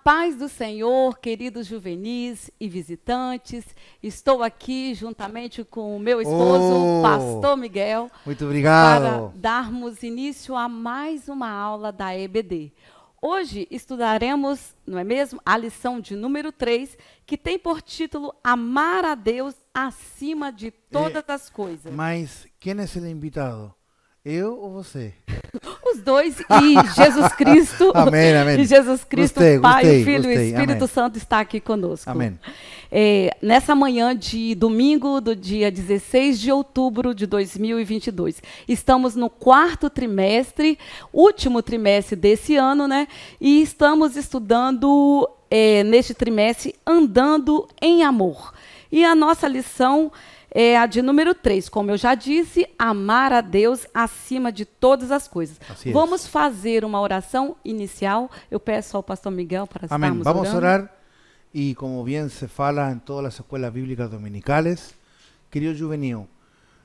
paz do Senhor, queridos juvenis e visitantes. Estou aqui juntamente com o meu esposo, Pastor Miguel, muito obrigado, para darmos início a mais uma aula da EBD. Hoje estudaremos, não é mesmo, a lição de número 3, que tem por título Amar a Deus acima de todas as coisas. Mas quem é o invitado? Eu ou você? Os dois e Jesus Cristo. Amém, amém. E Jesus Cristo, Pai, o Filho e o Espírito amém. Santo está aqui conosco. Amém. Nessa manhã de domingo, do dia 16 de outubro de 2022. Estamos no quarto trimestre, último trimestre desse ano, né? E estamos estudando, neste trimestre, Andando em Amor. E a nossa lição é a de número 3, como eu já disse, amar a Deus acima de todas as coisas. Vamos fazer uma oração inicial. Eu peço ao pastor Miguel para estarmos orando. Vamos a orar. Y como bien se fala en todas las escuelas bíblicas dominicales, querido juvenil,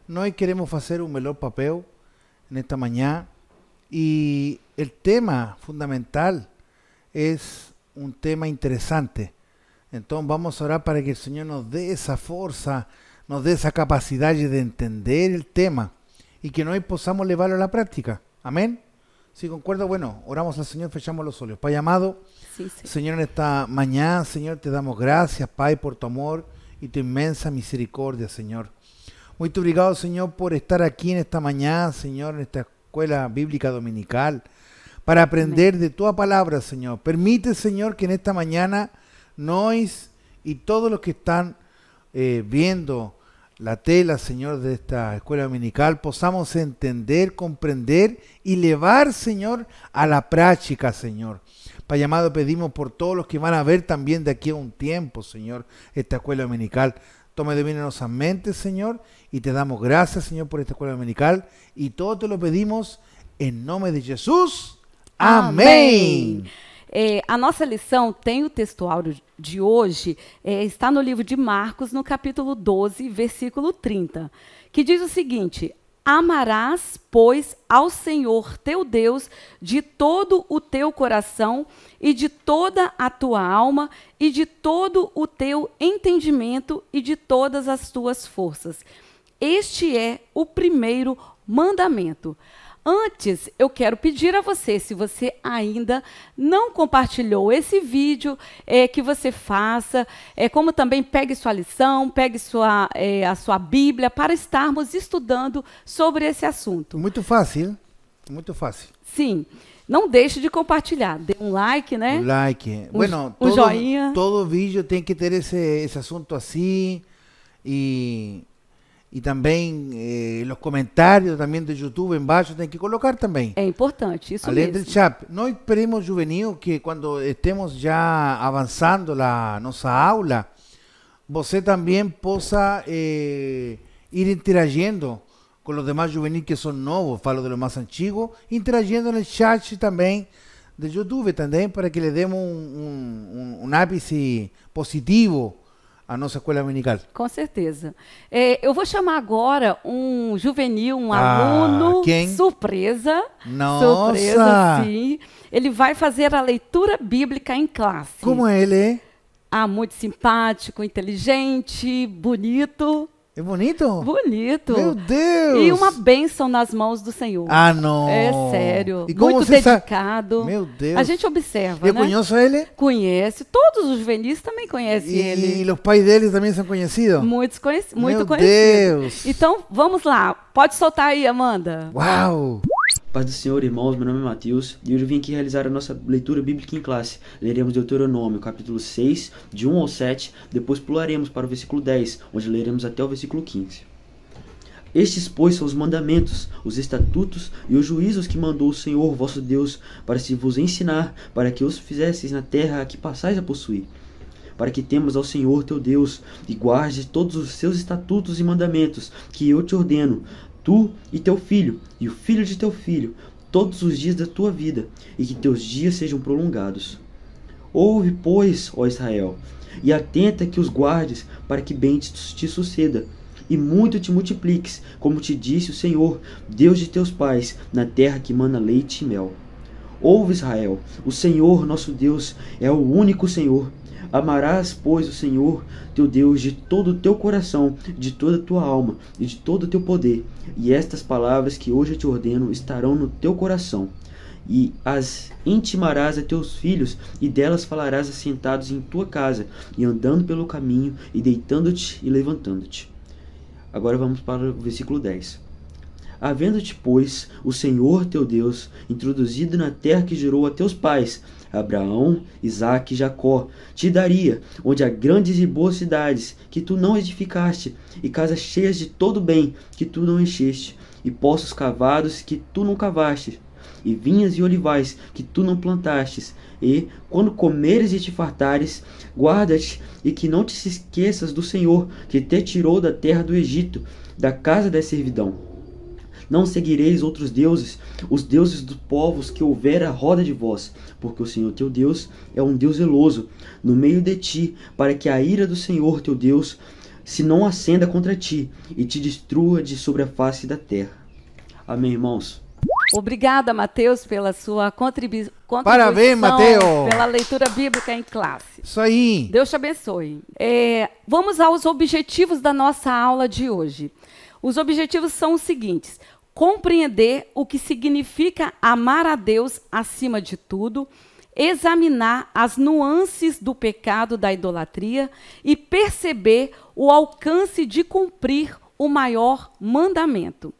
nós queremos hacer un melhor papel en esta mañana y el tema fundamental es un tema interesante. Entonces vamos a orar para que el Señor nos dé esa fuerza, nos dé esa capacidad de entender el tema y que hoy podamos llevarlo a la práctica. Amén. Si concuerdo, bueno, oramos al Señor, fechamos los ojos. Pai amado, sí, sí. Señor, en esta mañana, Señor, te damos gracias, Pai, por tu amor y tu inmensa misericordia, Señor. Muy obrigado, Señor, por estar aquí en esta mañana, Señor, en esta escuela bíblica dominical, para aprender de tu palabra, Señor. Permite, Señor, que en esta mañana nos y todos los que están viendo la tela, Señor, de esta escuela dominical, podamos entender, comprender y llevar, Señor, a la práctica, Señor. Pai amado, pedimos por todos los que van a ver también de aquí a un tiempo, Señor, esta escuela dominical. Tome de bien en nuestras mentes, Señor, y te damos gracias, Señor, por esta escuela dominical. Y todo te lo pedimos en nombre de Jesús. Amém. A nossa lição tem o textual de hoje, está no livro de Marcos, no capítulo 12, versículo 30, que diz o seguinte: amarás, pois, ao Senhor teu Deus de todo o teu coração e de toda a tua alma e de todo o teu entendimento e de todas as tuas forças. Este é o primeiro mandamento. Antes, eu quero pedir a você, se você ainda não compartilhou esse vídeo, que você faça, como também pegue sua lição, pegue a sua Bíblia, para estarmos estudando sobre esse assunto. Muito fácil, muito fácil. Sim, não deixe de compartilhar, dê um like, né? Um like. Bueno, um joinha. Todo vídeo tem que ter esse assunto assim, e também os comentários também do YouTube embaixo tem que colocar também. É importante, isso além mesmo. Do chat. Nós esperemos, juvenil, que quando estemos já avançando a nossa aula, você também possa ir interagindo com os demais juvenis que são novos, falo de los mais antigos, interagindo no chat também do YouTube também, para que lhe demos um ápice positivo a nossa escola dominical. Com certeza. Eu vou chamar agora um juvenil, um aluno. Quem? Surpresa. Nossa! Surpresa, sim. Ele vai fazer a leitura bíblica em classe. Como ele é? Muito simpático, inteligente, bonito. É bonito? Bonito. Meu Deus! E uma bênção nas mãos do Senhor. Ah, não! É sério. E como muito você dedicado. Meu Deus! A gente observa, Eu né? conheço ele? Conhece. Todos os juvenis também conhecem ele. E os pais deles também são conhecidos? Muito conhecidos. Meu Deus! Então, vamos lá. Pode soltar aí, Amanda. Uau! Paz do Senhor, irmãos, meu nome é Matheus e hoje eu vim aqui realizar a nossa leitura bíblica em classe. Leremos Deuteronômio, capítulo 6, de 1 ao 7, depois pularemos para o versículo 10, onde leremos até o versículo 15. Estes, pois, são os mandamentos, os estatutos e os juízos que mandou o Senhor, vosso Deus, para se vos ensinar, para que os fizesseis na terra a que passais a possuir. Para que temas ao Senhor teu Deus e guardes todos os seus estatutos e mandamentos, que eu te ordeno, tu e teu filho, e o filho de teu filho, todos os dias da tua vida, e que teus dias sejam prolongados. Ouve, pois, ó Israel, e atenta que os guardes, para que bem te suceda, e muito te multipliques, como te disse o Senhor, Deus de teus pais, na terra que mana leite e mel. Ouve, Israel, o Senhor nosso Deus é o único Senhor. Amarás, pois, o Senhor teu Deus de todo o teu coração, de toda a tua alma e de todo o teu poder. E estas palavras que hoje eu te ordeno estarão no teu coração. E as intimarás a teus filhos, e delas falarás assentados em tua casa, e andando pelo caminho, e deitando-te e levantando-te. Agora vamos para o versículo 10. Havendo-te, pois, o Senhor teu Deus introduzido na terra que jurou a teus pais, Abraão, Isaque e Jacó, te daria, onde há grandes e boas cidades, que tu não edificaste, e casas cheias de todo bem, que tu não encheste, e poços cavados, que tu não cavaste, e vinhas e olivais, que tu não plantastes. E, quando comeres e te fartares, guarda-te, e que não te esqueças do Senhor, que te tirou da terra do Egito, da casa da servidão. Não seguireis outros deuses, os deuses dos povos que houver à roda de vós, porque o Senhor teu Deus é um Deus zeloso no meio de ti, para que a ira do Senhor teu Deus se não acenda contra ti, e te destrua de sobre a face da terra. Amém, irmãos? Obrigada, Mateus, pela sua contribuição. Parabéns, Mateus! Pela leitura bíblica em classe. Isso aí. Deus te abençoe. Vamos aos objetivos da nossa aula de hoje. Os objetivos são os seguintes: compreender o que significa amar a Deus acima de tudo, examinar as nuances do pecado da idolatria e perceber o alcance de cumprir o maior mandamento.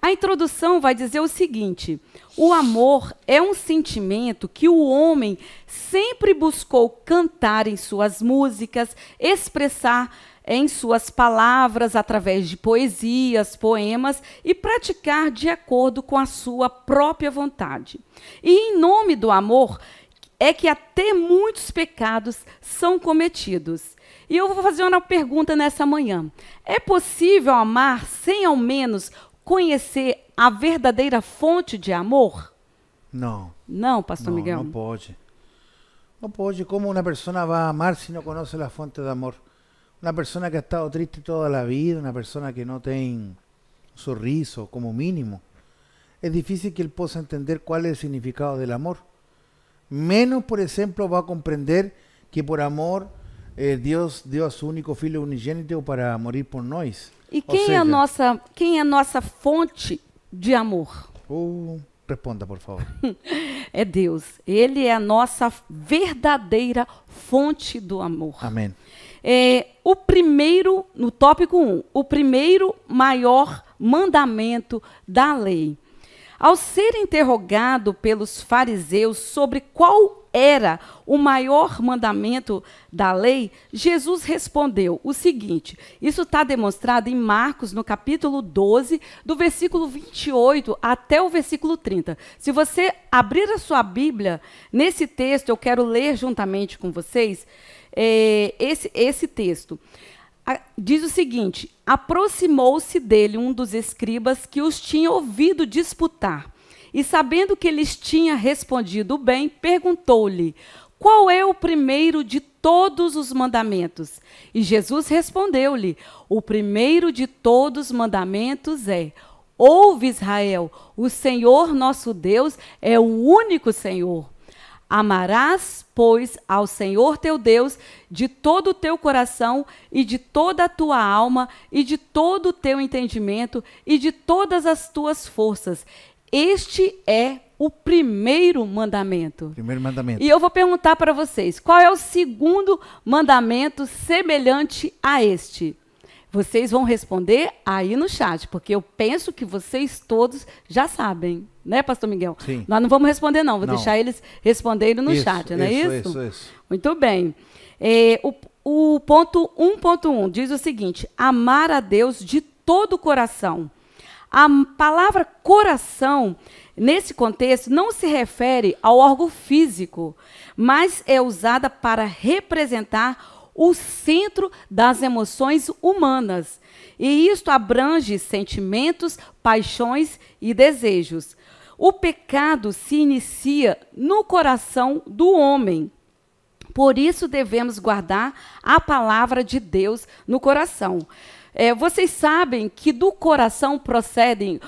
A introdução vai dizer o seguinte: o amor é um sentimento que o homem sempre buscou cantar em suas músicas, expressar em suas palavras, através de poesias, poemas, e praticar de acordo com a sua própria vontade. E em nome do amor é que até muitos pecados são cometidos. E eu vou fazer uma pergunta nessa manhã: é possível amar sem ao menos conhecer a verdadeira fonte de amor? Não. Não, pastor Miguel? Não pode. Não pode. Como uma pessoa vai amar se não conhece a fonte de amor? Una persona que ha estado triste toda la vida, una persona que no tiene sorriso como mínimo, es difícil que él pueda entender cuál es el significado del amor. Menos, por ejemplo, va a comprender que por amor Dios dio a su único filho unigênito para morir por nós. E quem é a nossa fonte de amor? Responda, por favor. É Deus. Ele é a nossa verdadeira fonte do amor. Amém. O primeiro, no tópico 1, o primeiro maior mandamento da lei. Ao ser interrogado pelos fariseus sobre qual era o maior mandamento da lei, Jesus respondeu o seguinte: isso está demonstrado em Marcos, no capítulo 12, do versículo 28 até o versículo 30. Se você abrir a sua Bíblia, nesse texto, eu quero ler juntamente com vocês esse texto. Diz o seguinte: aproximou-se dele um dos escribas que os tinha ouvido disputar, e sabendo que lhes tinha respondido bem, perguntou-lhe: qual é o primeiro de todos os mandamentos? E Jesus respondeu-lhe: o primeiro de todos os mandamentos é: ouve, Israel, o Senhor nosso Deus é o único Senhor. Amarás, pois, ao Senhor teu Deus de todo o teu coração e de toda a tua alma e de todo o teu entendimento e de todas as tuas forças. Este é o primeiro mandamento. Primeiro mandamento. E eu vou perguntar para vocês: qual é o segundo mandamento semelhante a este? Vocês vão responder aí no chat, porque eu penso que vocês todos já sabem, né, pastor Miguel? Sim. Nós não vamos responder, não. Vou deixar eles responderem no chat, não é isso? Isso. Muito bem. O ponto 1.1 diz o seguinte: amar a Deus de todo o coração. A palavra coração, nesse contexto, não se refere ao órgão físico, mas é usada para representar o centro das emoções humanas. E isto abrange sentimentos, paixões e desejos. O pecado se inicia no coração do homem. Por isso devemos guardar a palavra de Deus no coração. Vocês sabem que do coração procedem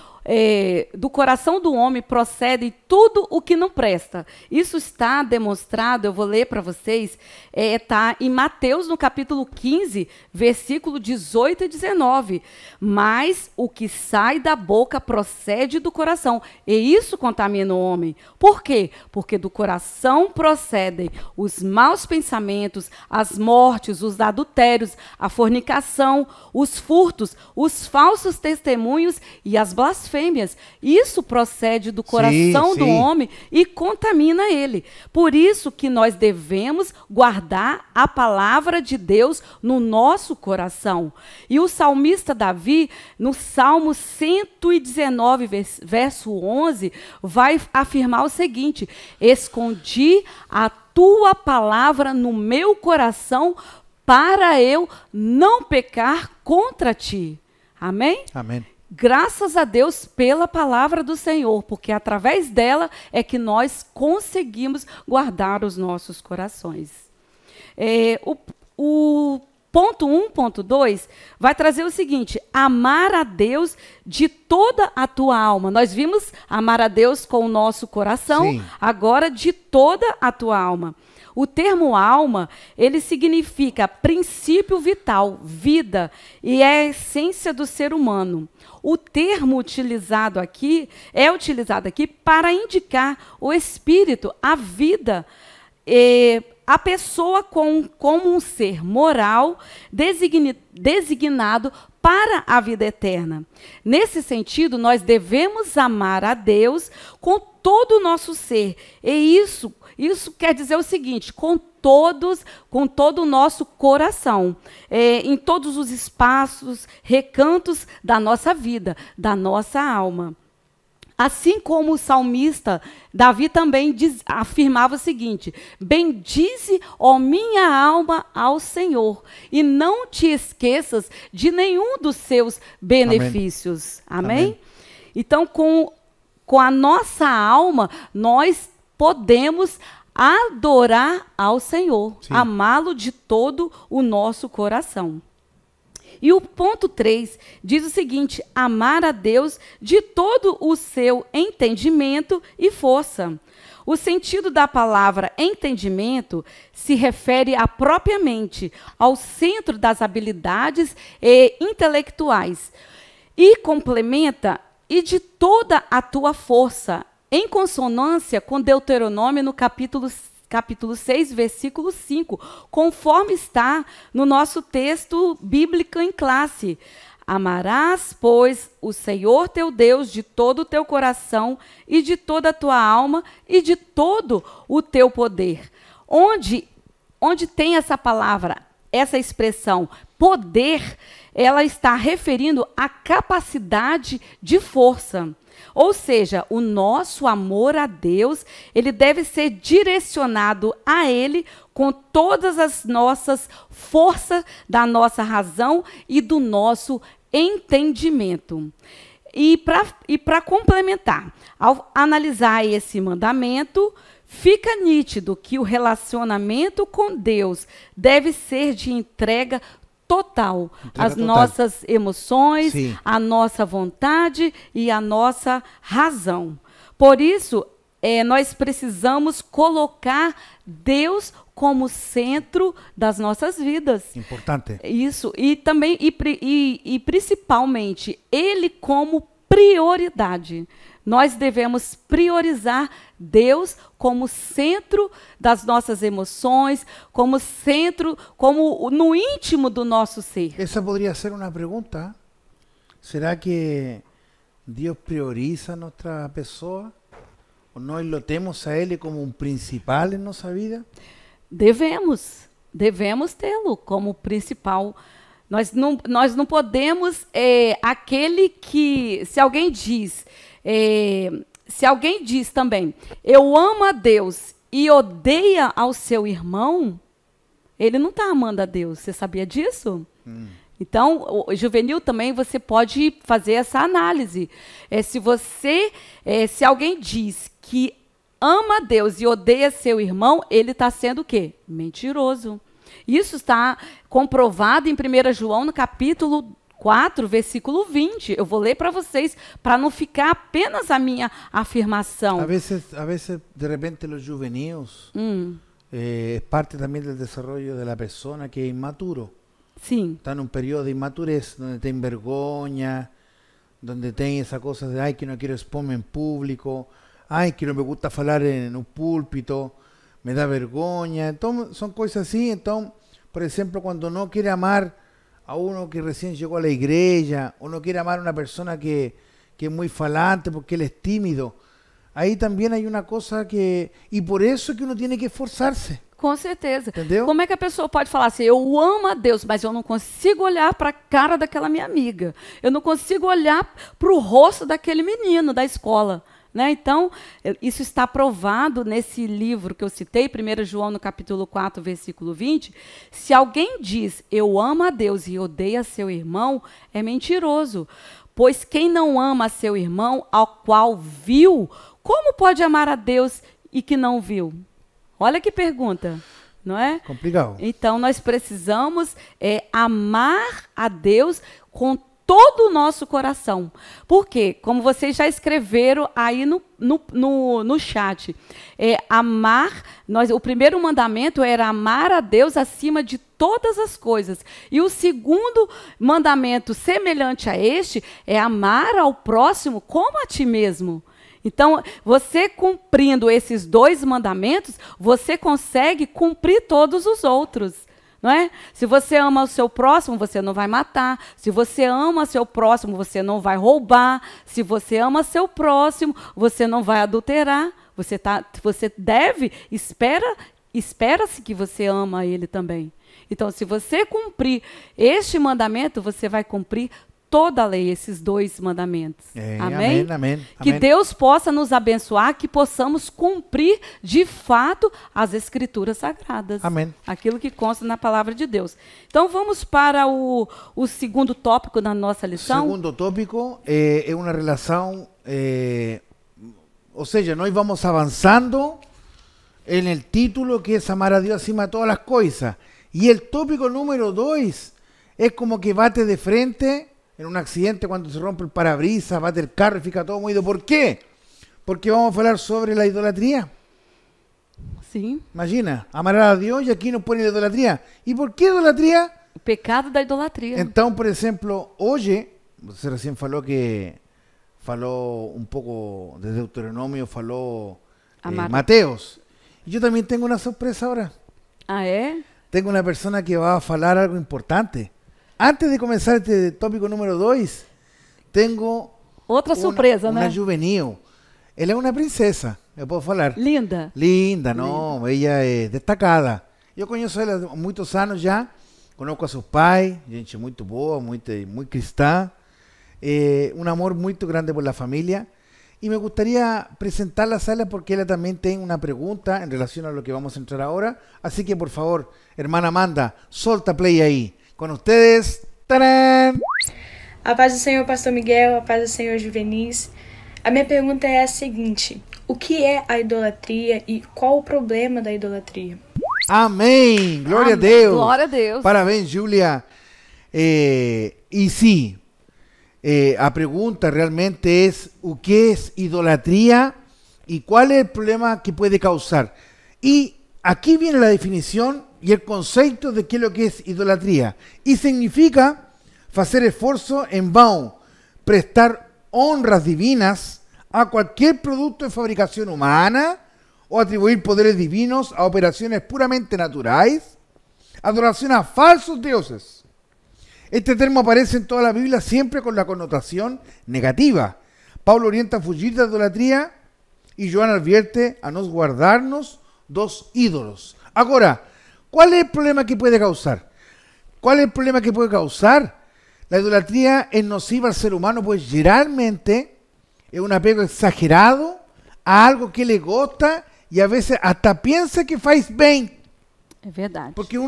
do coração do homem procede tudo o que não presta. Isso está demonstrado, eu vou ler para vocês, está em Mateus, no capítulo 15, versículo 18 e 19. Mas o que sai da boca procede do coração, e isso contamina o homem. Por quê? Porque do coração procedem os maus pensamentos, as mortes, os adultérios, a fornicação, os furtos, os falsos testemunhos e as blasfêmias. Isso procede do coração do homem e contamina ele. Por isso que nós devemos guardar a palavra de Deus no nosso coração. E o salmista Davi, no Salmo 119, verso 11, vai afirmar o seguinte: escondi a tua palavra no meu coração para eu não pecar contra ti. Amém? Amém. Graças a Deus pela palavra do Senhor, porque através dela é que nós conseguimos guardar os nossos corações. O ponto 1.2 vai trazer o seguinte: amar a Deus de toda a tua alma. Nós vimos amar a Deus com o nosso coração, sim, agora de toda a tua alma. O termo alma, ele significa princípio vital, vida, e é a essência do ser humano. O termo utilizado aqui para indicar o espírito, a vida, a pessoa como um ser moral designado para a vida eterna. Nesse sentido, nós devemos amar a Deus com todo o nosso ser. E isso quer dizer o seguinte: com todo o nosso coração, em todos os espaços, recantos da nossa vida, da nossa alma. Assim como o salmista, Davi também afirmava o seguinte: bendize, ó minha alma, ao Senhor, e não te esqueças de nenhum dos seus benefícios. Amém? Amém? Então, com a nossa alma, nós podemos adorar ao Senhor, amá-lo de todo o nosso coração. E o ponto 3 diz o seguinte: amar a Deus de todo o seu entendimento e força. O sentido da palavra entendimento se refere a propriamente ao centro das habilidades intelectuais e complementa e de toda a tua força, em consonância com Deuteronômio no capítulo 6, versículo 5, conforme está no nosso texto bíblico em classe. Amarás, pois, o Senhor teu Deus de todo o teu coração e de toda a tua alma e de todo o teu poder. Onde tem essa palavra, essa expressão, poder, ela está referindo à capacidade de força. Ou seja, o nosso amor a Deus, ele deve ser direcionado a Ele com todas as nossas forças da nossa razão e do nosso entendimento. E para complementar, ao analisar esse mandamento, fica nítido que o relacionamento com Deus deve ser de entrega total, as nossas emoções, sim, a nossa vontade e a nossa razão. Por isso, nós precisamos colocar Deus como centro das nossas vidas. Importante. Isso, e também, e principalmente, Ele como prioridade. Nós devemos priorizar Deus como centro das nossas emoções, como centro, como no íntimo do nosso ser. Essa poderia ser uma pergunta. Será que Deus prioriza nossa pessoa? Ou nós lo temos a Ele como um principal em nossa vida? Devemos tê-lo como principal. Nós não podemos, aquele que, se alguém diz também, eu amo a Deus e odeia ao seu irmão, ele não está amando a Deus. Você sabia disso? Então, juvenil também, você pode fazer essa análise. Se alguém diz que ama a Deus e odeia seu irmão, ele está sendo o quê? Mentiroso. Isso está comprovado em 1 João, no capítulo 4, versículo 20. Eu vou ler para vocês, para não ficar apenas a minha afirmação. A veces, de repente, los juveniles es parte también del desarrollo de la persona que es inmaturo. Sim. Está en un periodo de inmadurez, donde tem vergonha, donde tem esa cosa de, ay, que no quiero exponerme en público, ay, que no me gusta hablar en un púlpito, me da vergonha. Entonces, son cosas así. Entonces, por ejemplo, cuando no quiere amar a uno que recién llegó a la iglesia, o no quiere amar a una persona que es muy falante porque él es tímido, ahí también hay una cosa que... Y por eso que uno tiene que esforzarse. Com certeza. Entendeu? Como é que a pessoa pode falar assim, eu amo a Deus, mas eu não consigo olhar para a cara daquela minha amiga. Eu não consigo olhar para o rosto daquele menino da escola. Né? Então, isso está provado nesse livro que eu citei, 1 João, no capítulo 4, versículo 20. Se alguém diz, eu amo a Deus e odeia seu irmão, é mentiroso. Pois quem não ama seu irmão, ao qual viu, como pode amar a Deus e que não viu? Olha que pergunta, não é? Complicado. Então, nós precisamos amar a Deus com todo o nosso coração. Por quê? Como vocês já escreveram aí no chat, o primeiro mandamento era amar a Deus acima de todas as coisas. E o segundo mandamento, semelhante a este, é amar ao próximo como a ti mesmo. Então, você cumprindo esses 2 mandamentos, você consegue cumprir todos os outros. Não é? Se você ama o seu próximo, você não vai matar. Se você ama o seu próximo, você não vai roubar. Se você ama seu próximo, você não vai adulterar. Você deve, espera-se que você ama ele também. Então, se você cumprir este mandamento, você vai cumprir toda a lei, esses 2 mandamentos. Amém? Amém. Que Deus possa nos abençoar, que possamos cumprir de fato as Escrituras Sagradas. Amém. Aquilo que consta na palavra de Deus. Então vamos para o segundo tópico da nossa lição. O segundo tópico é uma relação, ou seja, nós vamos avançando en el título que es amar a Dios acima de todas las cosas. Y el tópico número 2 es como que bate de frente en un accidente cuando se rompe el parabrisas, bate el carro y fica todo moído. ¿Por qué? Porque vamos a hablar sobre la idolatría. Sim. Imagina, amar a Dios y aquí nos pone la idolatría. ¿Y por qué idolatría? O pecado da idolatria. Então, por exemplo, hoje, você recém falou um pouco de Deuteronômio, falou Mateus. E eu também tenho uma surpresa agora. Ah, é? Tenho uma pessoa que vai falar algo importante. Antes de começar este tópico número 2, tenho outra surpresa, né? Uma juvenil. Ela é uma princesa, eu posso falar. Linda. Linda, não, ela é destacada. Eu conheço ela há muitos anos já. Conozco a seus pais, gente muito boa, muito cristã. Un amor muy grande por la familia. Y me gustaría presentarla a ella porque ella también tiene una pregunta en relación a lo que vamos a entrar ahora. Así que, por favor, hermana Amanda, solta play ahí. Con ustedes, ¡tarán! A paz do Senhor, pastor Miguel, a paz do Senhor, Juvenis. A minha pergunta é a seguinte: o que é a idolatria e qual o problema da idolatria? Amém! Glória a Deus! Glória a Deus! Parabéns, Julia. Y sí, a pregunta realmente es ¿qué es idolatría y cuál es el problema que puede causar? Y aquí viene la definición y el concepto de qué es lo que es idolatría. Y significa hacer esfuerzo en vano, prestar honras divinas a cualquier producto de fabricación humana o atribuir poderes divinos a operaciones puramente naturales, adoración a falsos dioses. Este término aparece en toda la Biblia siempre con la connotación negativa. Pablo orienta a fugir de la idolatría y Joan advierte a no guardarnos dos ídolos. Ahora, ¿cuál es el problema que puede causar? ¿Cuál es el problema que puede causar? La idolatría es nociva al ser humano, pues generalmente es un apego exagerado a algo que le gusta y a veces hasta piensa que faz bien. Es verdad. Porque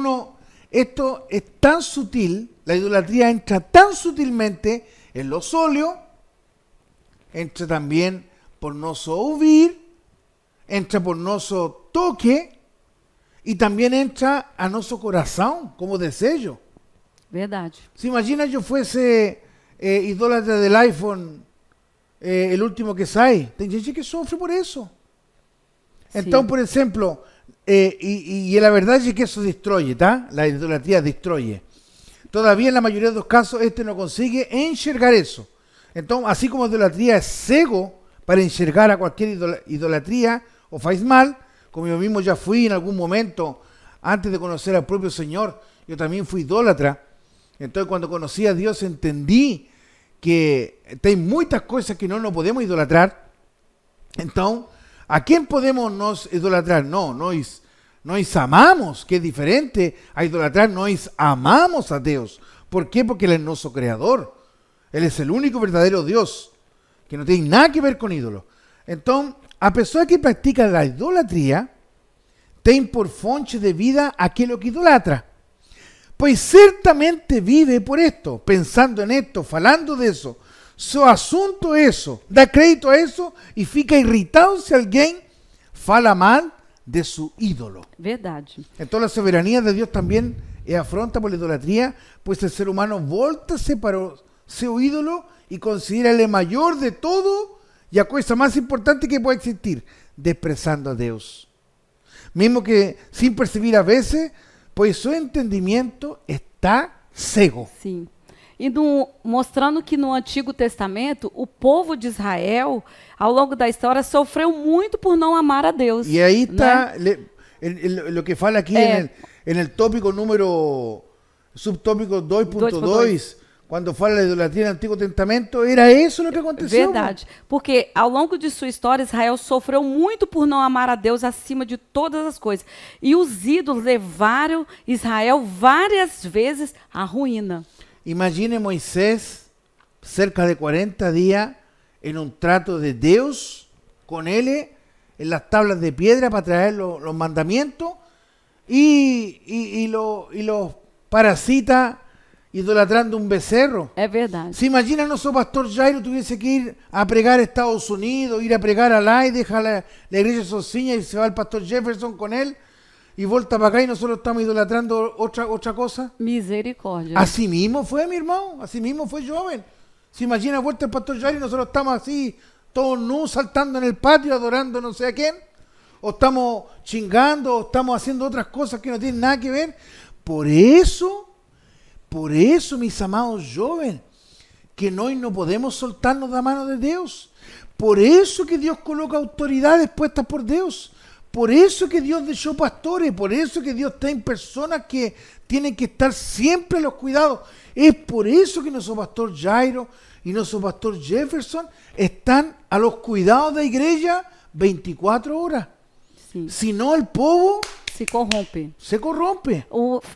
esto es tan sutil, la idolatría entra tan sutilmente en lo sóleo, entra también por nuestro oír, entra por nuestro toque y también entra a nuestro corazón como deseo. Verdade. Si imagina yo fuese idólatra del iPhone, el último que sai, tem gente que sofre por eso. Entonces, por ejemplo, y la verdad es que eso destruye, ¿tá? La idolatría destruye. Todavía en la mayoría de los casos no consigue enxergar eso. Entonces, así como la idolatría es cego para enxergar a cualquier idolatría o faz mal, como yo mismo ya fui en algún momento, antes de conocer al propio Señor, yo también fui idólatra. Entonces, cuando conocí a Dios, entendí que hay muchas cosas que no nos podemos idolatrar. Entonces, ¿a quién podemos nos idolatrar? No, nos amamos, que es diferente a idolatrar, nos amamos a Dios. ¿Por qué? Porque Él es nuestro creador. Él es el único verdadero Dios, que no tiene nada que ver con ídolos. Entonces, a pesar que practica la idolatría, tem por fonte de vida aquello que idolatra. Pues ciertamente vive por esto, pensando en esto, falando de eso. Su asunto es eso, da crédito a eso y fica irritado si alguien fala mal de su ídolo. Verdade. Entonces la soberanía de Dios también es afronta por la idolatría, pues el ser humano volta-se para su ídolo y considera el mayor de todo y a cosa más importante que puede existir, desprezando a Dios. Mismo que sin percibir a veces, pues su entendimiento está cego. Sim. E mostrando que no Antigo Testamento, o povo de Israel, ao longo da história, sofreu muito por não amar a Deus. Y ahí está né? lo que fala aquí en el tópico subtópico 2.2, quando fala da idolatria no Antigo Testamento, era isso o que aconteceu. Verdade, porque ao longo de sua história, Israel sofreu muito por não amar a Deus acima de todas as coisas. E os ídolos levaram Israel várias vezes à ruína. Imagine Moisés, cerca de 40 días, en un trato de Dios con él, en las tablas de piedra para traer los mandamientos, y los parasitas idolatrando un becerro. É verdade. Se imagina nuestro pastor Jairo tuviese que ir a pregar a Estados Unidos, ir a pregar allá y deja la iglesia sozinha y se va el pastor Jefferson con él y volta para acá y nosotros estamos idolatrando otra cosa. Misericórdia. Así mismo fue, mi hermano, así mismo fue joven. Se imagina vuelta el pastor Jairo y nosotros estamos así, todos nus, saltando en el patio, adorando no sé a quién, o estamos chingando, o estamos haciendo otras cosas que no tienen nada que ver. Por eso, mis amados jóvenes, que nós no podemos soltarnos de la mano de Dios. Por eso que Dios coloca autoridades puestas por Dios. Por eso que Dios dejó pastores. Por eso que Dios tiene personas que tienen que estar siempre a los cuidados. Es por eso que nuestro pastor Jairo y nuestro pastor Jefferson están a los cuidados de la iglesia 24 horas. Sim. Si no, el povo Se corrompe. se corrompe.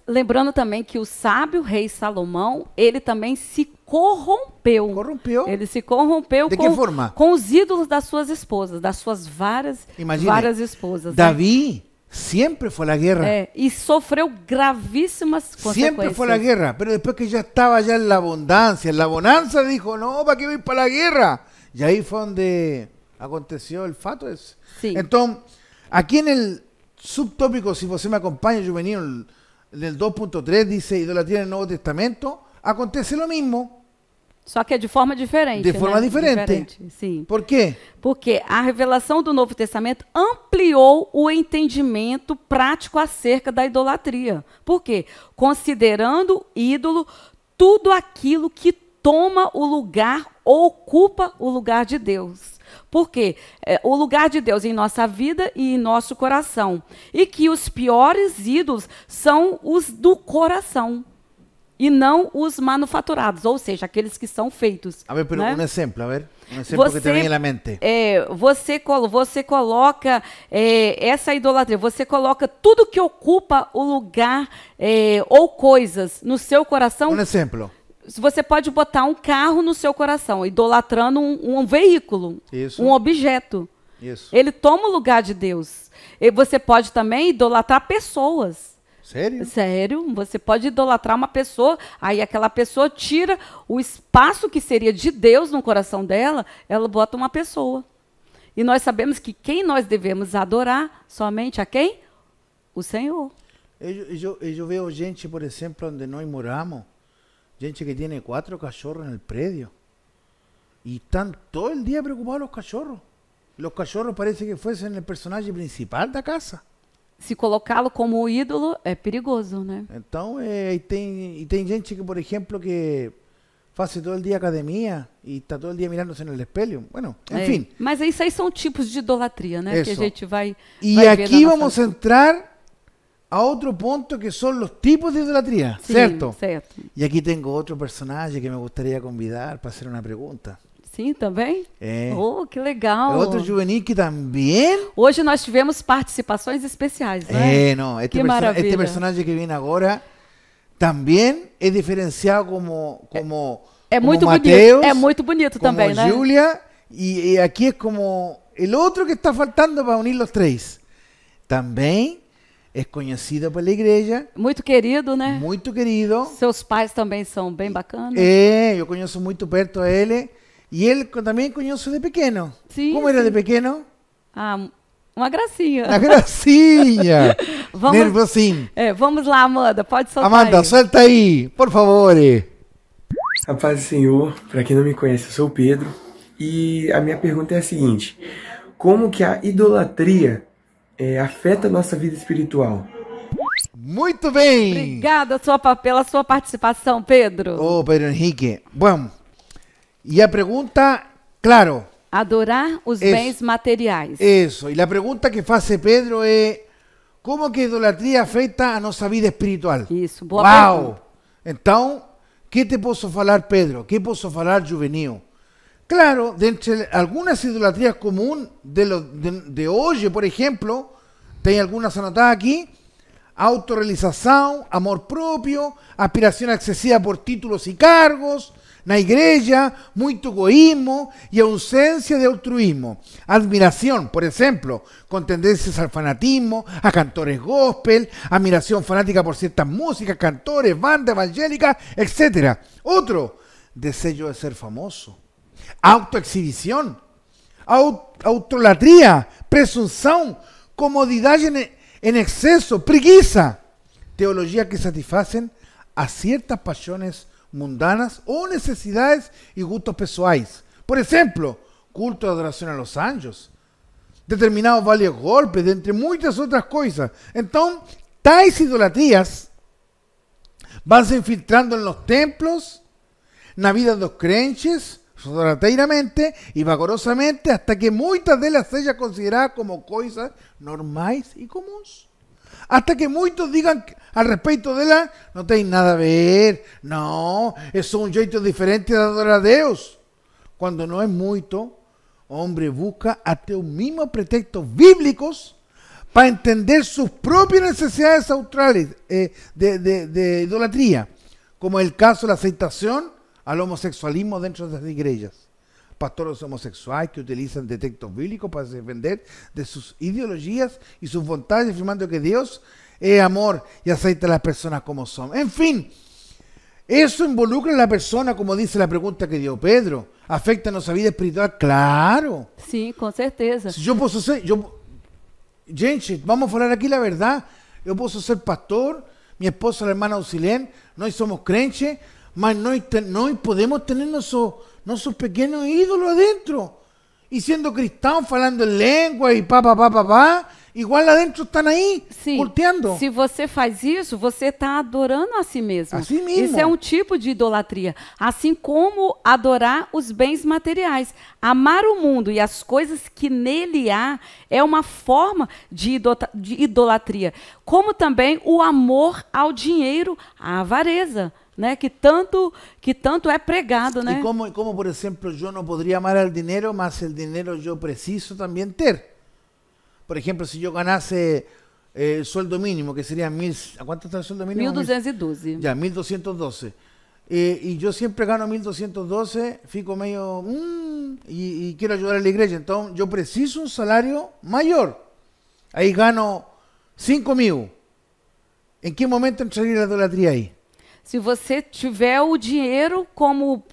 Lembrando também que o sábio rei Salomão, ele também se corrompeu. Corrompió. Ele se corrompeu De que forma? com os ídolos das suas esposas, das suas várias esposas. David siempre fue a la guerra. E sofreu gravíssimas consequências. Siempre fue a la guerra, pero después que ya estaba ya en la bonanza, dijo, no, ¿para qué voy para la guerra? Y ahí fue donde aconteció el fato ese. Sí. Entonces, aquí en el subtópico, si usted me acompaña, yo venía en el 2.3, dice idolatría en el Nuevo Testamento, acontece lo mismo. Só que é de forma diferente. De forma diferente. Sim. ¿Por quê? Porque a revelação do Novo Testamento ampliou o entendimento prático acerca da idolatria. Por quê? Considerando ídolo tudo aquilo que toma o lugar ou ocupa o lugar de Deus. Por quê? O lugar de Deus em nossa vida e em nosso coração. E que os piores ídolos são os do coração. E não os manufaturados, ou seja, aqueles que são feitos. A ver, pero né? um exemplo que te vem à mente. Você coloca essa idolatria, você coloca tudo que ocupa o lugar ou coisas no seu coração. Um exemplo. Você pode botar um carro no seu coração, idolatrando um veículo, Isso. um objeto. Isso. Ele toma o lugar de Deus. E você pode também idolatrar pessoas. Sério? Sério, você pode idolatrar uma pessoa, aí aquela pessoa tira o espaço que seria de Deus no coração dela, ela bota uma pessoa. E nós sabemos que quem nós devemos adorar, somente a quem? O Senhor. Eu vejo gente, por exemplo, onde nós moramos, gente que tiene 4 cachorros en el predio y están todo el día preocupados los cachorros. Los cachorros parece que fuesen el personaje principal da casa. Se colocá-lo como ídolo é perigoso, né? Então, tem gente que, por exemplo, que faz todo el día academia y está todo el día mirándose en el espejo. Bueno, en fin. Mas isso aí são tipos de idolatria, né? Que a gente vai Y aquí vamos a entrar a otro punto que son los tipos de idolatría, Sim, ¿cierto? certo. Y aquí tengo otro personaje que me gustaría convidar para hacer una pregunta. Sim, também? É. Oh, que legal. Otro juvenil que también... Hoje nós tivemos participações especiais, né? No, Que maravilha. este personaje que viene ahora también es diferenciado como É como muito Mateus, bonito. É muito bonito como também, né? Julia, y aquí es como el otro que está faltando para unir los tres. También es conocido por la iglesia, Muito querido, né? muito querido. Seus pais também são bem bacanas. Eu conheço muito perto a ele. E ele também conheço de pequeno. Sim, Como era sim. de pequeno? Ah, uma gracinha. A gracinha! Vamos- Nervosinho. Vamos lá, Amanda, pode soltar Amanda, aí. solta aí, por favor. A paz do Senhor, para quem não me conhece, eu sou o Pedro. E a minha pergunta é a seguinte: como que a idolatria afeta a nossa vida espiritual? Muito bem! Obrigada pela sua participação, Pedro. Oh, Pedro Henrique. Bom, e a pergunta, claro, Adorar os Isso. bens materiais. isso. E a pergunta que faz Pedro é: como que a idolatria afeta a nossa vida espiritual? Isso, boa Uau! pergunta. Então, que te posso falar, Pedro? Que posso falar, juvenil? Claro, dentre algunas idolatrías comunes de hoy, por ejemplo, tem algunas anotadas aquí: autorrealización, amor propio, aspiración excesiva por títulos y cargos, na igreja, muito egoísmo y ausencia de altruismo. Admiración, por ejemplo, con tendencias al fanatismo, a cantores gospel, admiración fanática por ciertas músicas, cantores, bandas evangélicas, etc. Otro, deseo de ser famoso. Autoexhibición, autolatría, presunción, comodidad en exceso, preguiça, teologías que satisfacen a ciertas pasiones mundanas o necesidades y gustos pessoais. Por ejemplo, culto de adoración a los anjos, determinados válidos golpes, de entre muchas otras cosas. Entonces, tais idolatrias van se infiltrando en los templos, na vida dos crentes, sorrateiramente y vagarosamente, hasta que muchas de ellas sean consideradas como cosas normais y comuns. Hasta que muchos digan al respecto de ela: no tem nada a ver, no, es un jeito diferente de adorar a Deus. Cuando no es muito, hombre busca até os mismos pretextos bíblicos para entender sus propias necesidades australes de idolatría, como el caso de la aceptación al homosexualismo dentro de las iglesias. Pastores homosexuales que utilizan textos bíblicos para defender de sus ideologías y sus voluntades, afirmando que Dios es amor y acepta a las personas como son. En fin, eso involucra a la persona, como dice la pregunta que dio Pedro. ¿Afecta a nuestra vida espiritual? Claro. Sim, com certeza. Si yo puedo ser, gente, vamos a hablar aquí la verdad. Yo puedo ser pastor, mi esposa, la hermana Auxilén, nós somos crentes, mas nós podemos tener nuestros pequeños ídolos adentro. Y siendo cristianos, falando en lengua y igual adentro están aí, Sim, culteando. se você faz isso, você está adorando a si mesmo. A si mesmo. Isso é um tipo de idolatria. Assim como adorar os bens materiais. Amar o mundo e as coisas que nele há é uma forma de idolatria. Como também o amor ao dinheiro, à avareza, né? Que tanto é pregado, né? Y como, por ejemplo, yo no podría amar al dinero, mas el dinero yo preciso también ter. Por ejemplo, si yo ganase el sueldo mínimo, que sería ¿a cuánto está el sueldo mínimo? 1212. Ya, 1212. Y yo siempre gano 1212, fico medio, y quiero ayudar a la iglesia. Entonces, yo preciso un salario mayor. Ahí gano 5.000. ¿En qué momento entraría la idolatría ahí? Se você tiver o dinheiro como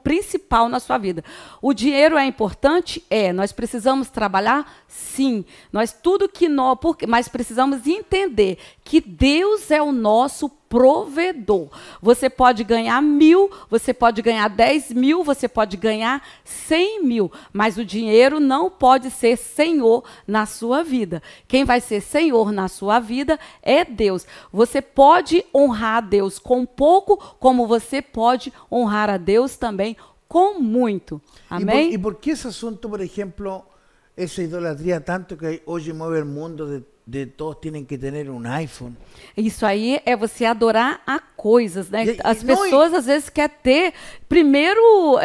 principal na sua vida. O dinheiro é importante? É. Nós precisamos trabalhar? Sim. Mas precisamos entender que Deus é o nosso provedor. Você pode ganhar 1.000, você pode ganhar 10.000, você pode ganhar 100.000, mas o dinheiro não pode ser senhor na sua vida. Quem vai ser senhor na sua vida é Deus. Você pode honrar a Deus com pouco, como você pode honrar a Deus também com muito. Amém? ¿Y por qué ese asunto, por ejemplo, esa idolatría tanto que hoy mueve el mundo de todos tienen que tener un iPhone? Isso aí é você adorar a coisas, né? As não, pessoas às vezes querem ter primeiro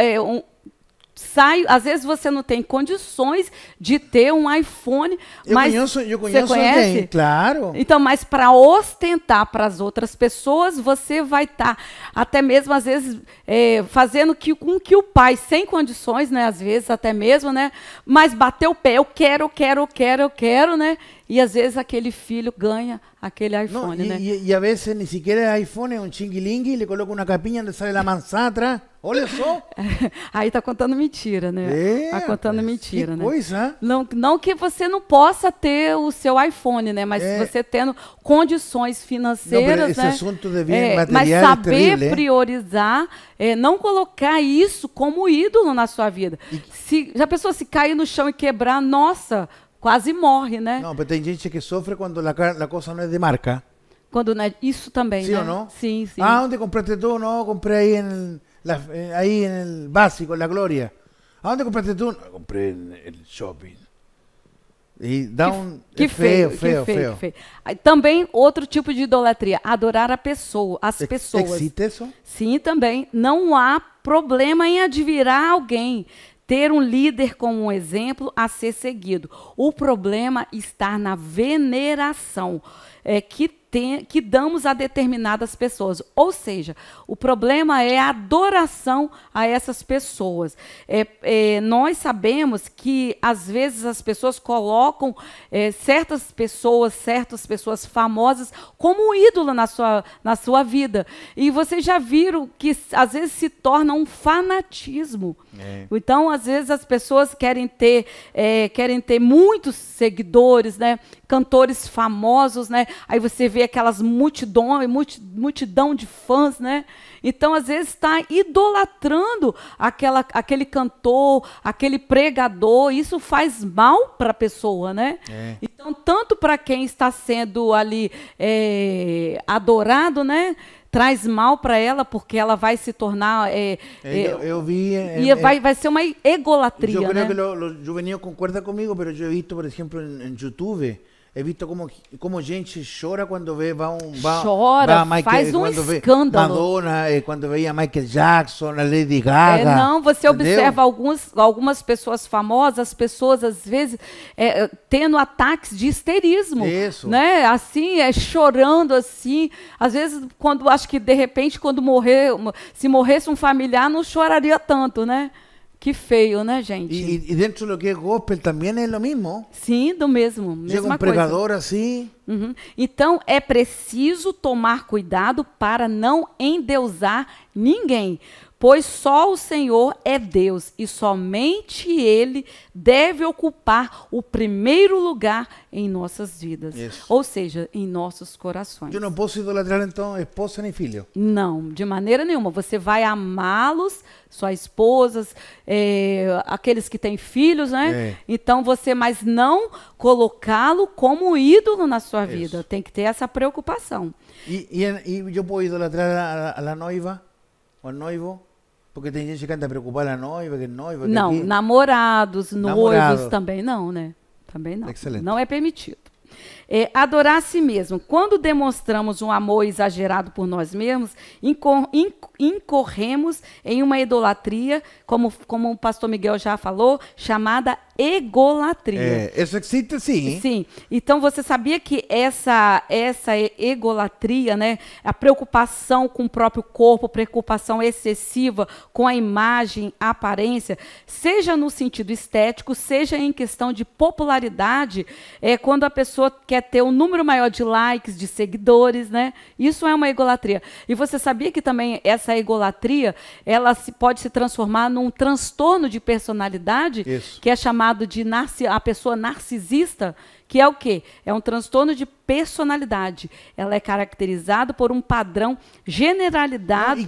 às vezes você não tem condições de ter um iPhone, mas eu você conheço conhece? alguém, claro. Então, mas para ostentar para as outras pessoas, você vai estar até mesmo às vezes fazendo com que o pai sem condições, né? Às vezes até mesmo, né? Mas bateu o pé, eu quero, né? E às vezes aquele filho ganha aquele iPhone, né? Y a veces ni siquiera el iPhone es un chinguilingui, le coloca una capinha donde sale la manzana atrás. Olha só. Aí tá contando mentira, né? Tá contando mentira, que né? coisa. Não que você não possa ter o seu iPhone, né? Mas você tendo condições financeiras, esse né? assunto de bem material Mas é saber terrível, priorizar, não colocar isso como ídolo na sua vida. Se a pessoa se cair no chão e quebrar, nossa, quase morre, né? Não, mas tem gente que sofre quando a coisa não é de marca. Quando, né? Isso também, ¿Sí né? o no? Sim, sim. Ah, ¿dónde compraste tú? No, compré ahí en el básico, en la Gloria. ¿A dónde compraste tú? No, compré en el shopping. E dá que feio. Aí, também outro tipo de idolatria, adorar as pessoas. Existe isso? Sim, também. Não há problema em admirar alguém, ter um líder como um exemplo a ser seguido. O problema está na veneração que damos a determinadas pessoas. Ou seja, o problema é a adoração a essas pessoas. Nós sabemos que, às vezes, as pessoas colocam certas pessoas famosas como ídolo na sua vida. E vocês já viram que, às vezes, se torna um fanatismo. Então, às vezes, as pessoas querem ter muitos seguidores, né? Cantores famosos, né? Aí você vê aquelas multidão de fãs, né? Então, às vezes, está idolatrando aquele cantor, aquele pregador. Isso faz mal para a pessoa, né? Então, tanto para quem está sendo ali adorado, né? Traz mal para ela, porque ela vai se tornar... eu vi... vai ser uma egolatria, eu creio né? que o Juvenil concorda comigo, mas eu he visto, por exemplo, em YouTube... He visto como gente chora quando vê faz um escândalo. Madonna, quando veia Michael Jackson, a Lady Gaga. Não, você observa algumas pessoas famosas, as pessoas às vezes tendo ataques de histerismo. Isso. Né? Assim, chorando assim. Às vezes, acho que de repente, se morresse um familiar, não choraria tanto, né? Que feio, né, gente? E dentro do que é gospel também é o mesmo. Sim, do mesmo. Chega um pregador assim. Uhum. Então, é preciso tomar cuidado para não endeusar ninguém, pois só o Senhor é Deus e somente Ele deve ocupar o primeiro lugar em nossas vidas. Isso. Ou seja, em nossos corações. Eu não posso idolatrar, então, esposa nem filho? Não, de maneira nenhuma. Você vai amá-los, suas esposas, aqueles que têm filhos, né? Então, mas não colocá-lo como ídolo na sua vida. Tem que ter essa preocupação. E eu posso idolatrar a noiva? O noivo? Porque tem gente que anda preocupada a noiva, que noiva... Não, que namorados, noivos também não, né? Também não. Excelente. Não é permitido. Adorar a si mesmo. Quando demonstramos um amor exagerado por nós mesmos, incorremos em uma idolatria, como o pastor Miguel já falou, chamada egolatria. Isso existe, sim. Sim. Então, você sabia que essa egolatria, né, a preocupação com o próprio corpo, preocupação excessiva com a imagem, a aparência, seja no sentido estético, seja em questão de popularidade, quando a pessoa quer ter um número maior de likes, de seguidores, né? Isso é uma egolatria. E você sabia que também essa egolatria, ela pode se transformar num transtorno de personalidade, que é chamado chamado de a pessoa narcisista, que é o quê? É um transtorno de personalidade. Ela é caracterizada por um padrão generalizado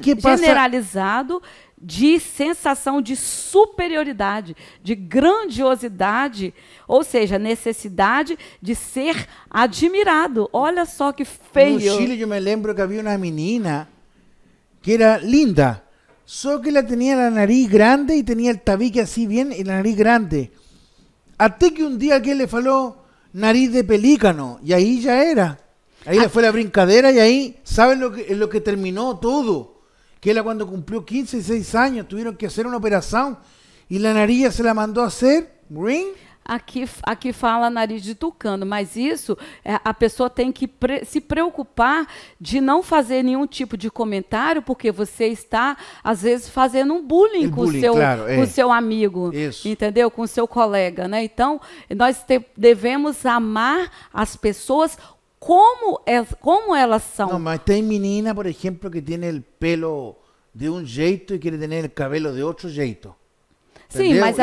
de sensação de superioridade, de grandiosidade, ou seja, necessidade de ser admirado. Olha só que feio. No Chile eu me lembro que havia uma menina que era linda, só que ela tinha a nariz grande e tinha o tabique assim bem e a nariz grande. Até que um dia alguém lhe falou nariz de pelícano e aí já era. Aí le foi a brincadeira e aí, ¿saben lo que terminou tudo? Que ela quando cumpriu 15, 16 anos, tiveram que fazer uma operação e a nariz se la mandou a hacer ring. Aqui fala nariz de tucano, mas isso a pessoa tem que se preocupar de não fazer nenhum tipo de comentário, porque você está, às vezes, fazendo um bullying com o seu amigo, isso. Entendeu? Com o seu colega, né? Então, nós devemos amar as pessoas como elas são. Não, mas tem menina, por exemplo, que tem o pelo de um jeito e quer ter o cabelo de outro jeito. Sim, entendeu? mas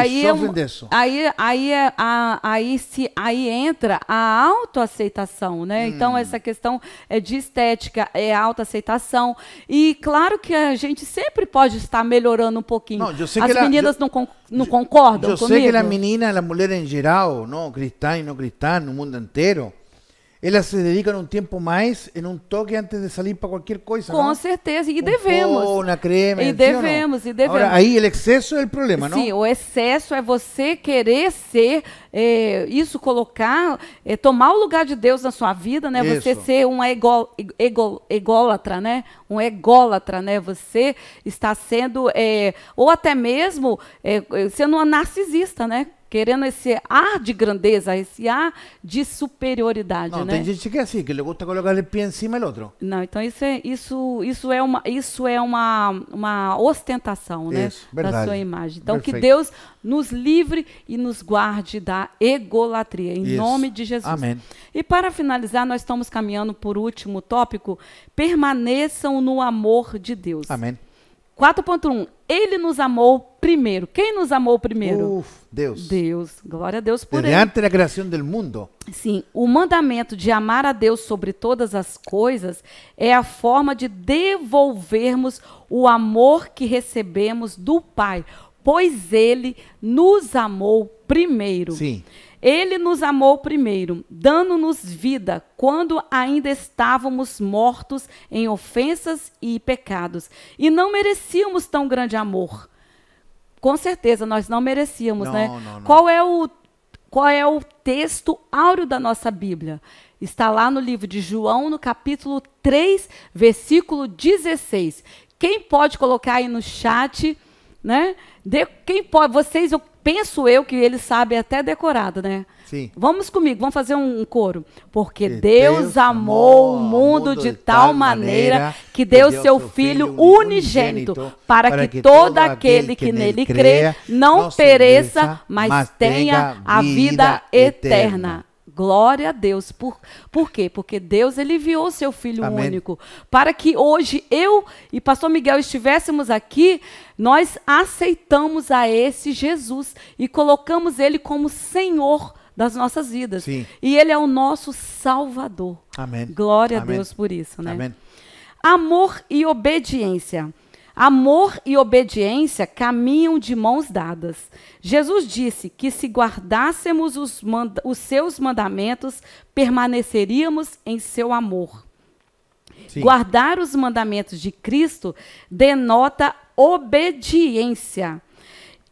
aí entra a autoaceitação, né? Então, essa questão é de estética, é autoaceitação. E claro que a gente sempre pode estar melhorando um pouquinho. Não, eu sei as que meninas não concordam eu comigo? Eu sei que a menina, a mulher em geral, não, cristã e não cristã, no mundo inteiro, elas se dedicam um tempo mais em um toque antes de sair para qualquer coisa. Com não? certeza, e devemos. Pó, na crema, e devemos. Agora, aí o excesso é o problema, não? Sim, o excesso é você querer ser, tomar o lugar de Deus na sua vida, né? Isso. Você ser um ególatra, né? Um ególatra, né? Você está sendo, ou até mesmo sendo uma narcisista, né? Querendo esse ar de grandeza, esse ar de superioridade, não, né? Tem gente que é assim, que le gusta colocar o pé em cima do outro. Não, então isso é uma ostentação, né? Da sua imagem. Então, Perfeito. que Deus nos livre e nos guarde da egolatria, em nome de Jesus. Amém. E para finalizar, nós estamos caminhando por último tópico, permaneçam no amor de Deus. Amém. 4.1, ele nos amou primeiro. Quem nos amou primeiro? Deus. Deus. Glória a Deus por Desde ele. antes da criação do mundo. Sim, o mandamento de amar a Deus sobre todas as coisas é a forma de devolvermos o amor que recebemos do Pai, pois ele nos amou primeiro. Sim. Ele nos amou primeiro, dando-nos vida quando ainda estávamos mortos em ofensas e pecados. E não merecíamos tão grande amor. Com certeza, nós não merecíamos, né? Não. Qual é o texto áureo da nossa Bíblia? Está lá no livro de João, no capítulo 3, versículo 16. Quem pode colocar aí no chat, né? Quem pode? Vocês, penso eu que eles sabem até decorado, né? Sim. Vamos comigo, vamos fazer um coro. Porque Deus amou o mundo de tal maneira que deu seu Filho unigênito para que todo aquele que nele crê não pereça, mas tenha a vida eterna. Glória a Deus. Por quê? Porque Deus ele enviou seu Filho único para que hoje eu e pastor Miguel estivéssemos aqui, nós aceitamos a esse Jesus e colocamos ele como Senhor das nossas vidas. Sim. E ele é o nosso Salvador. Amém. Glória a Deus por isso, né? Amém. Amor e obediência. Amor e obediência caminham de mãos dadas. Jesus disse que se guardássemos os seus mandamentos, permaneceríamos em seu amor. Sim. Guardar os mandamentos de Cristo denota obediência.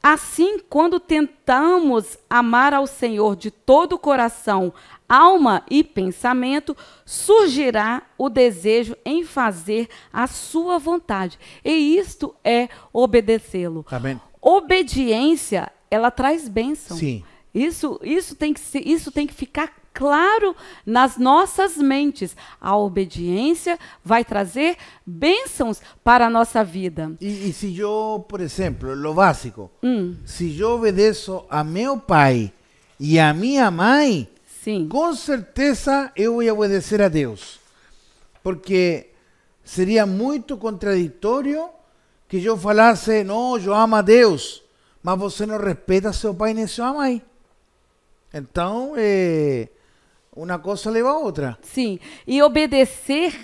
Assim, quando tentamos amar ao Senhor de todo o coração, alma e pensamento, surgirá o desejo em fazer a sua vontade. E isto é obedecê-lo. Amém. Obediência, ela traz bênção. Sim. Isso tem que ficar claro nas nossas mentes. A obediência vai trazer bênçãos para a nossa vida. E se eu, por exemplo, lo básico, se eu obedeço a meu pai e a minha mãe, sim, com certeza eu vou obedecer a Deus. Porque seria muito contraditório que eu falasse, não, eu amo a Deus, mas você não respeita seu pai nem sua mãe. Então, uma coisa leva a outra. Sim, e obedecer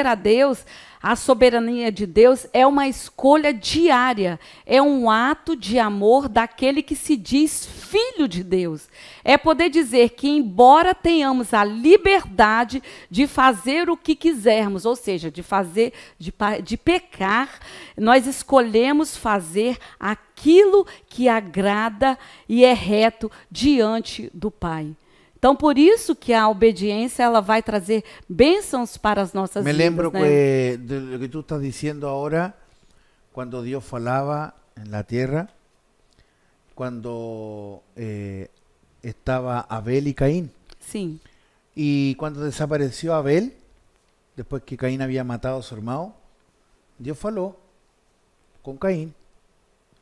a Deus, a soberania de Deus, é uma escolha diária, é um ato de amor daquele que se diz filho de Deus. É poder dizer que, embora tenhamos a liberdade de fazer o que quisermos, ou seja, de pecar, nós escolhemos fazer aquilo que agrada e é reto diante do Pai. Então, por isso que a obediência ela vai trazer bênçãos para as nossas vidas. Me lembro né? de lo que tú estás diciendo ahora, cuando Dios falaba en la tierra, cuando estaba Abel y Caín. Sim, Y cuando desapareció Abel, después que Caín había matado a su hermano, Dios faló con Caín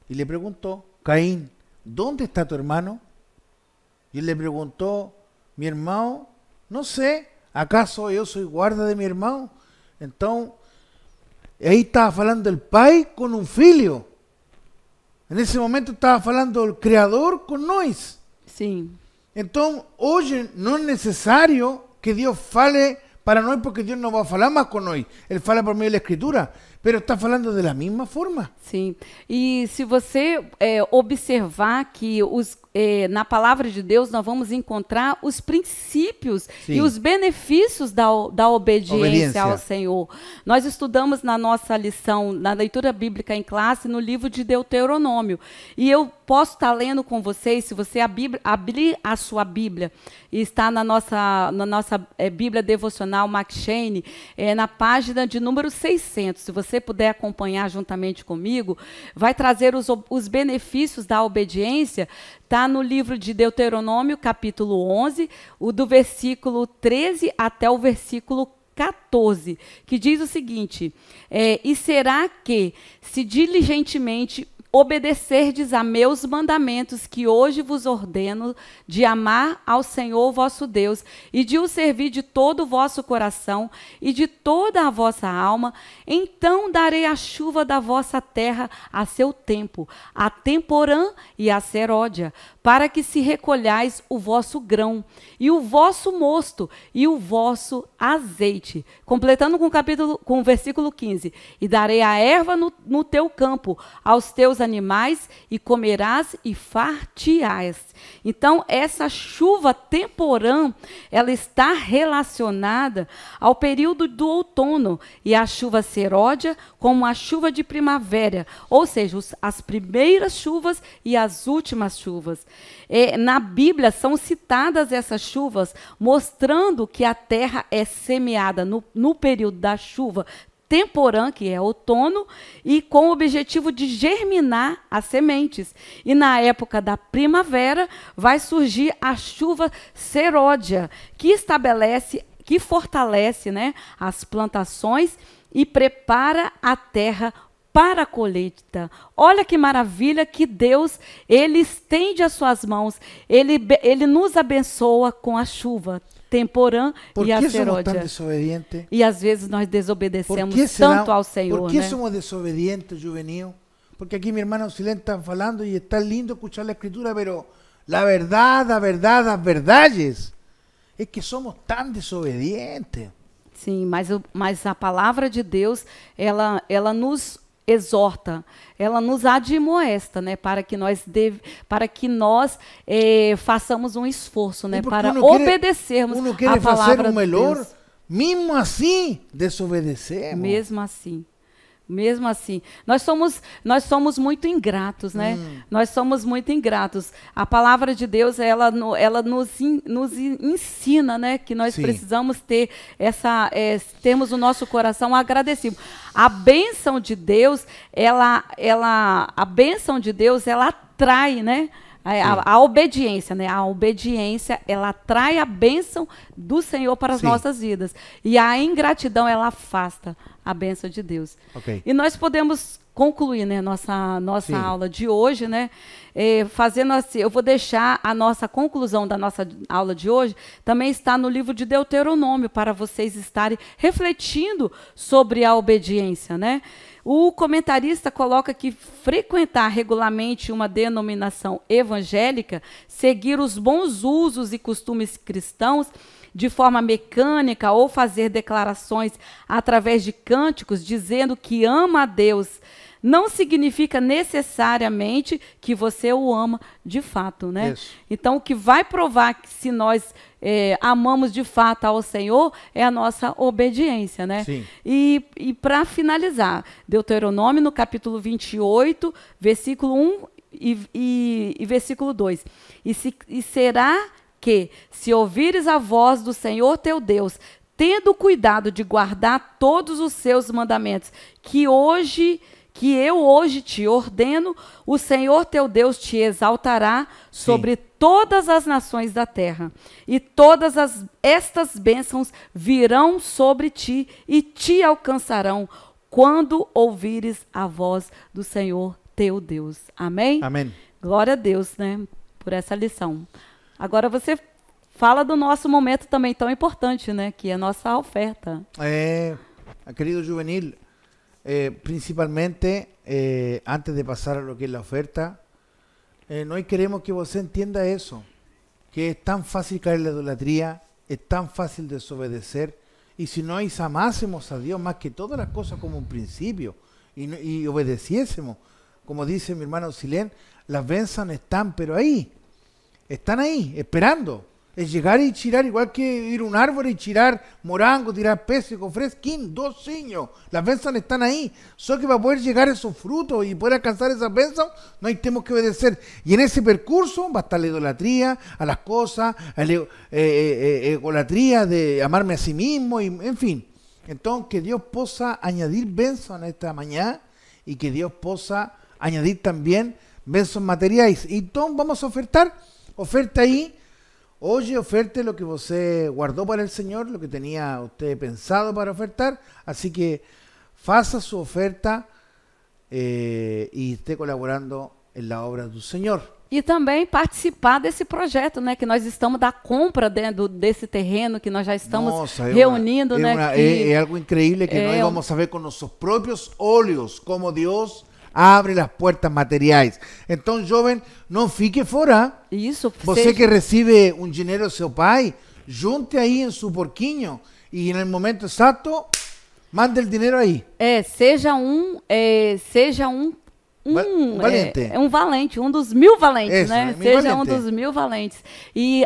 y le preguntó, Caín, ¿dónde está tu hermano? Y él le preguntó, mi hermano, no sé, ¿acaso yo soy guarda de mi hermano? Então, aí estava falando el pai com um filho. Nesse momento estava falando o Criador com nós. sim, Então, hoje não é necessário que Deus fale para nós, porque Deus não vai falar mais com nós. Ele fala por meio da Escritura, mas está falando da mesma forma. sim. E se você observar que na palavra de Deus nós vamos encontrar os princípios Sim. e os benefícios da obediência ao Senhor. Nós estudamos na nossa lição, na leitura bíblica em classe, no livro de Deuteronômio. E eu posso estar lendo com vocês, se você abrir a sua Bíblia, e está na nossa Bíblia devocional McShane, na página de número 600. Se você puder acompanhar juntamente comigo, vai trazer os benefícios da obediência. Está no livro de Deuteronômio, capítulo 11, do versículo 13 até o versículo 14, que diz o seguinte, e será que, se diligentemente obedecerdes a meus mandamentos, que hoje vos ordeno, de amar ao Senhor vosso Deus, e de o servir de todo o vosso coração e de toda a vossa alma, então darei a chuva da vossa terra a seu tempo, a temporã e a seródia, para que se recolhais o vosso grão, e o vosso mosto, e o vosso azeite. Completando com o versículo 15. E darei a erva no teu campo, aos teus animais, e comerás e fartiás. Então, essa chuva temporã, ela está relacionada ao período do outono, e a chuva seródia como a chuva de primavera, ou seja, as primeiras chuvas e as últimas chuvas. Na Bíblia são citadas essas chuvas, mostrando que a terra é semeada no período da chuva temporã, que é outono, e com o objetivo de germinar as sementes. E na época da primavera vai surgir a chuva seródia, que fortalece, né, as plantações e prepara a terra para a colheita. Olha que maravilha que Deus, Ele estende as suas mãos, Ele nos abençoa com a chuva temporã e a seródia. E às vezes nós desobedecemos tanto ao Senhor. Por que né? somos desobedientes, Juvenil? Porque aqui meu irmão Silente está falando e está lindo escuchar a Escritura, pero la verdad, las verdades, es que somos tan desobedientes. Sim, mas a palavra de Deus, ela nos exorta, ela nos admoesta, né, para que nós façamos um esforço, né, para obedecermos a palavra de Deus. Mesmo assim, desobedecemos. Mesmo assim, nós somos muito ingratos, né? Nós somos muito ingratos. A palavra de Deus, ela nos ensina, né, que nós precisamos termos o nosso coração agradecido. A bênção de Deus, ela atrai, né? A obediência, né? A obediência, ela atrai a bênção do Senhor para as nossas vidas. E a ingratidão, ela afasta a bênção de Deus. Okay. E nós podemos concluir, né, nossa Sim. aula de hoje, né? Fazendo assim, eu vou deixar a nossa conclusão da nossa aula de hoje, também está no livro de Deuteronômio, para vocês estarem refletindo sobre a obediência, né? O comentarista coloca que frequentar regularmente uma denominação evangélica, seguir os bons usos e costumes cristãos de forma mecânica ou fazer declarações através de cânticos dizendo que ama a Deus, não significa necessariamente que você o ama de fato, né? Isso. Então, o que vai provar que se nós amamos de fato ao Senhor é a nossa obediência, né? Sim. E para finalizar, Deuteronômio, no capítulo 28, versículo 1 e versículo 2. E será que, se ouvires a voz do Senhor teu Deus, tendo cuidado de guardar todos os seus mandamentos, que eu hoje te ordeno, o Senhor teu Deus te exaltará sobre todas as nações da terra. E todas estas bênçãos virão sobre ti e te alcançarão quando ouvires a voz do Senhor teu Deus. Amém? Amén. Glória a Deus, né, por essa lição. Agora você fala do nosso momento também tão importante, né, que é a nossa oferta. Querido Juvenil, principalmente, antes de pasar a lo que es la oferta, nós queremos que você entienda eso, que es tan fácil caer en la idolatría, es tan fácil desobedecer, y si nós amásemos a Dios más que todas las cosas como un principio, y obedeciésemos, como dice mi hermano Silén, las bênçãos están, pero ahí, están ahí, esperando. Es llegar y tirar, igual que ir a un árbol y tirar morango, tirar pêssego, fresquín, docinho. Las bênçãos están ahí. Solo que para poder llegar a esos frutos y poder alcanzar esas bênçãos, no tenemos que obedecer. Y en ese percurso va a estar la idolatría a las cosas, a la idolatría de amarme a sí mismo, y, en fin. Entonces, que Dios possa añadir bênçãos en esta mañana y que Dios possa añadir también bênçãos materiais. Entonces, vamos a ofertar. Oferta ahí. Hoy oferte lo que você guardó para el Señor, lo que tenía usted pensado para ofertar. Así que faça su oferta y esté colaborando en la obra do Senhor. E também participar desse projeto, né, que nós estamos da compra desse terreno, que nós já estamos reunindo, né? É algo increíble que nós vamos a ver con nuestros propios olhos como Dios abre las puertas materiais. Então, jovem, não fique fora. Isso. Você que recebe um dinheiro do seu pai, junte aí em seu porquinho e no momento exato, mande o dinheiro aí. Seja um valente. Um valente, um dos 1000 valentes, Isso, né? Seja um dos 1000 valentes. E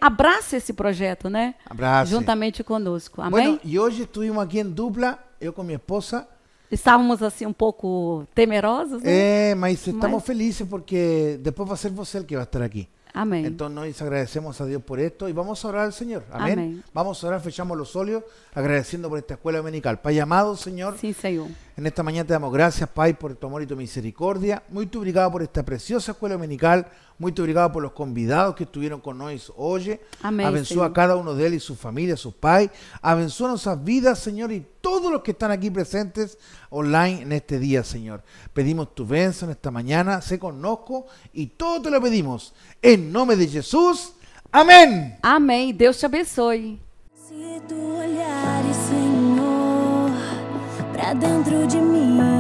abrace esse projeto, né? Abrace. Juntamente conosco. Amém? Bueno, e hoje estivemos aqui em dupla, eu com minha esposa. Estávamos assim um pouco temerosos, né? Mas estamos felizes porque depois vai ser você que vai estar aqui. Amém. Entonces nos agradecemos a Dios por esto y vamos a orar al Señor. Amén. Amén. Vamos a orar, fechamos los óleos, agradeciendo por esta escuela dominical. Pai amado, Señor. Sí, Señor. En esta mañana te damos gracias, Pai, por tu amor y tu misericordia. Muy obrigado por esta preciosa escuela dominical. Muy obrigado por los convidados que estuvieron con nosotros hoy. Amén. Abençoa a cada uno de ellos y su familia, sus pais. Abençoa nuestras vidas, Señor, y todos los que están aquí presentes online en este día, Señor. Pedimos tu bendición esta mañana, se conozco y todo te lo pedimos. En nombre de Jesús. Amén. Amém. Deus te abençoe. Se tu olhares, Senhor, pra dentro de mim,